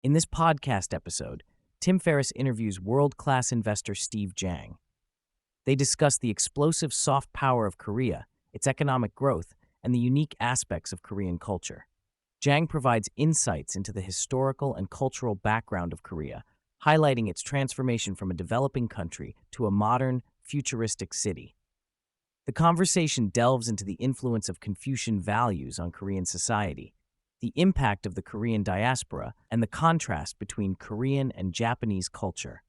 In this podcast episode, Tim Ferriss interviews world-class investor Steve Jang. They discuss the explosive soft power of Korea, its economic growth, and the unique aspects of Korean culture. Jang provides insights into the historical and cultural background of Korea, highlighting its transformation from a developing country to a modern, futuristic city. The conversation delves into the influence of Confucian values on Korean society, the impact of the Korean diaspora, and the contrast between Korean and Japanese culture.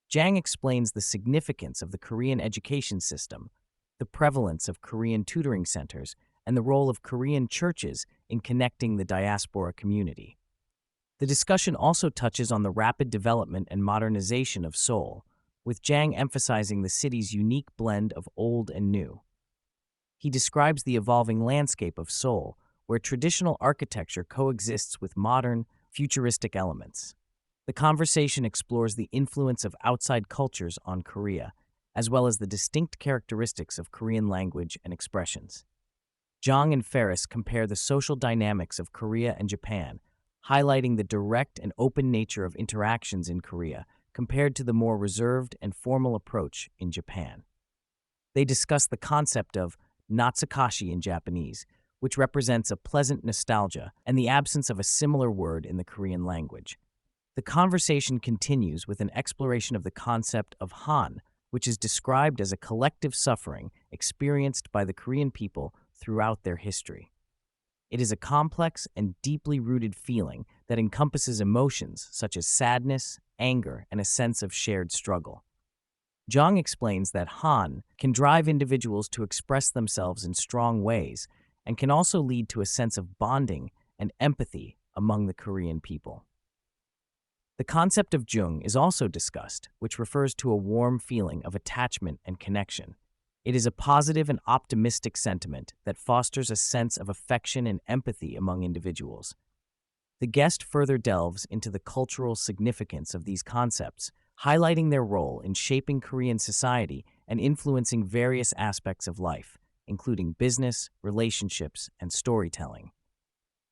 Jang explains the significance of the Korean education system, the prevalence of Korean tutoring centers, and the role of Korean churches in connecting the diaspora community. The discussion also touches on the rapid development and modernization of Seoul, with Jang emphasizing the city's unique blend of old and new. He describes the evolving landscape of Seoul, where traditional architecture coexists with modern, futuristic elements. The conversation explores the influence of outside cultures on Korea, as well as the distinct characteristics of Korean language and expressions. Jang and Ferris compare the social dynamics of Korea and Japan, highlighting the direct and open nature of interactions in Korea compared to the more reserved and formal approach in Japan. They discuss the concept of natsukaishi in Japanese, which represents a pleasant nostalgia and the absence of a similar word in the Korean language. The conversation continues with an exploration of the concept of Han, which is described as a collective suffering experienced by the Korean people throughout their history. It is a complex and deeply rooted feeling that encompasses emotions such as sadness, anger, and a sense of shared struggle. Jang explains that Han can drive individuals to express themselves in strong ways and can also lead to a sense of bonding and empathy among the Korean people. The concept of Jung is also discussed, which refers to a warm feeling of attachment and connection. It is a positive and optimistic sentiment that fosters a sense of affection and empathy among individuals. The guest further delves into the cultural significance of these concepts, highlighting their role in shaping Korean society and influencing various aspects of life, including business, relationships, and storytelling.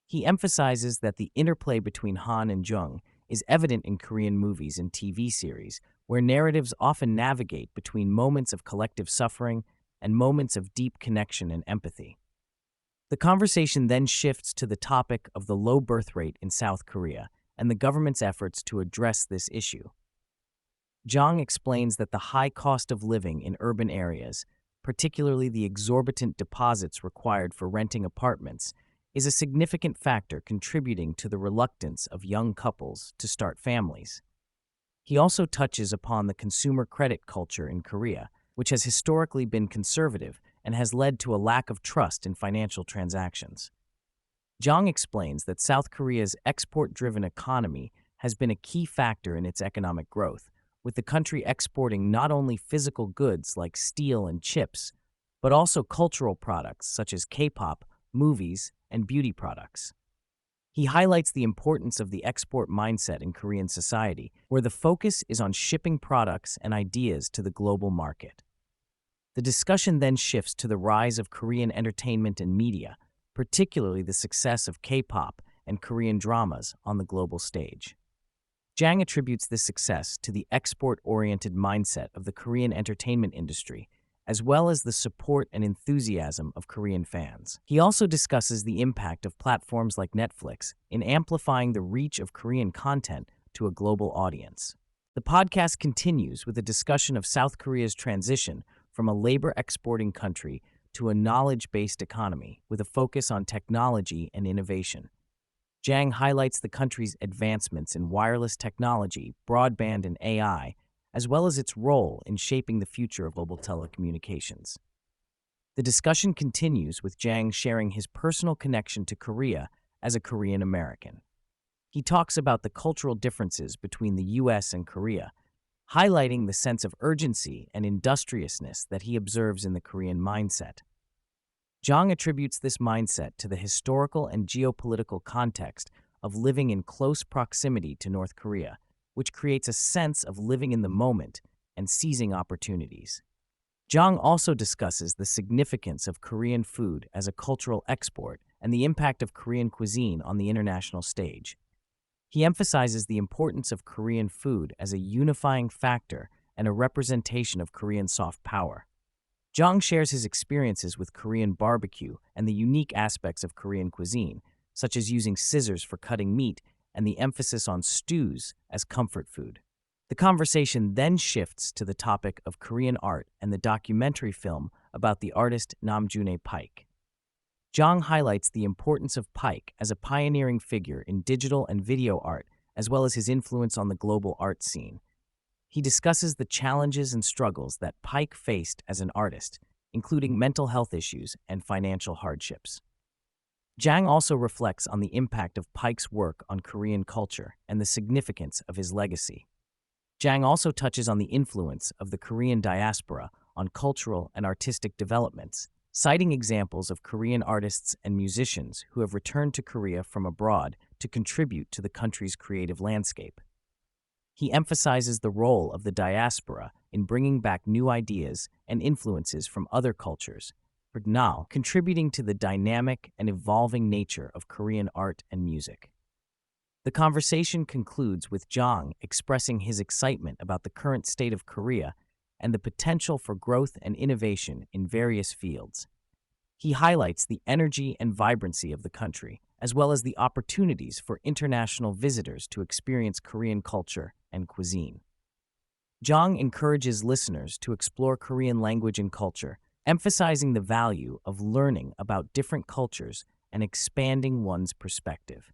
He emphasizes that the interplay between Han and Jung is evident in Korean movies and TV series, where narratives often navigate between moments of collective suffering and moments of deep connection and empathy. The conversation then shifts to the topic of the low birth rate in South Korea and the government's efforts to address this issue. Jang explains that the high cost of living in urban areas, particularly the exorbitant deposits required for renting apartments, is a significant factor contributing to the reluctance of young couples to start families. He also touches upon the consumer credit culture in Korea, which has historically been conservative and has led to a lack of trust in financial transactions. Jang explains that South Korea's export-driven economy has been a key factor in its economic growth, with the country exporting not only physical goods like steel and chips, but also cultural products such as K-pop, movies, and beauty products. He highlights the importance of the export mindset in Korean society, where the focus is on shipping products and ideas to the global market. The discussion then shifts to the rise of Korean entertainment and media, particularly the success of K-pop and Korean dramas on the global stage. Jang attributes this success to the export-oriented mindset of the Korean entertainment industry, as well as the support and enthusiasm of Korean fans. He also discusses the impact of platforms like Netflix in amplifying the reach of Korean content to a global audience. The podcast continues with a discussion of South Korea's transition from a labor-exporting country to a knowledge-based economy with a focus on technology and innovation. Jang highlights the country's advancements in wireless technology, broadband, and AI, as well as its role in shaping the future of global telecommunications. The discussion continues with Jang sharing his personal connection to Korea as a Korean American. He talks about the cultural differences between the U.S. and Korea, highlighting the sense of urgency and industriousness that he observes in the Korean mindset. Jang attributes this mindset to the historical and geopolitical context of living in close proximity to North Korea, which creates a sense of living in the moment and seizing opportunities. Jang also discusses the significance of Korean food as a cultural export and the impact of Korean cuisine on the international stage. He emphasizes the importance of Korean food as a unifying factor and a representation of Korean soft power. Jang shares his experiences with Korean barbecue and the unique aspects of Korean cuisine, such as using scissors for cutting meat and the emphasis on stews as comfort food. The conversation then shifts to the topic of Korean art and the documentary film about the artist Nam June-paik. Jang highlights the importance of Paik as a pioneering figure in digital and video art, as well as his influence on the global art scene. He discusses the challenges and struggles that Paik faced as an artist, including mental health issues and financial hardships. Jang also reflects on the impact of Paik's work on Korean culture and the significance of his legacy. Jang also touches on the influence of the Korean diaspora on cultural and artistic developments, citing examples of Korean artists and musicians who have returned to Korea from abroad to contribute to the country's creative landscape. He emphasizes the role of the diaspora in bringing back new ideas and influences from other cultures, now contributing to the dynamic and evolving nature of Korean art and music. The conversation concludes with Jang expressing his excitement about the current state of Korea and the potential for growth and innovation in various fields. He highlights the energy and vibrancy of the country, as well as the opportunities for international visitors to experience Korean culture and cuisine. Jang encourages listeners to explore Korean language and culture, emphasizing the value of learning about different cultures and expanding one's perspective.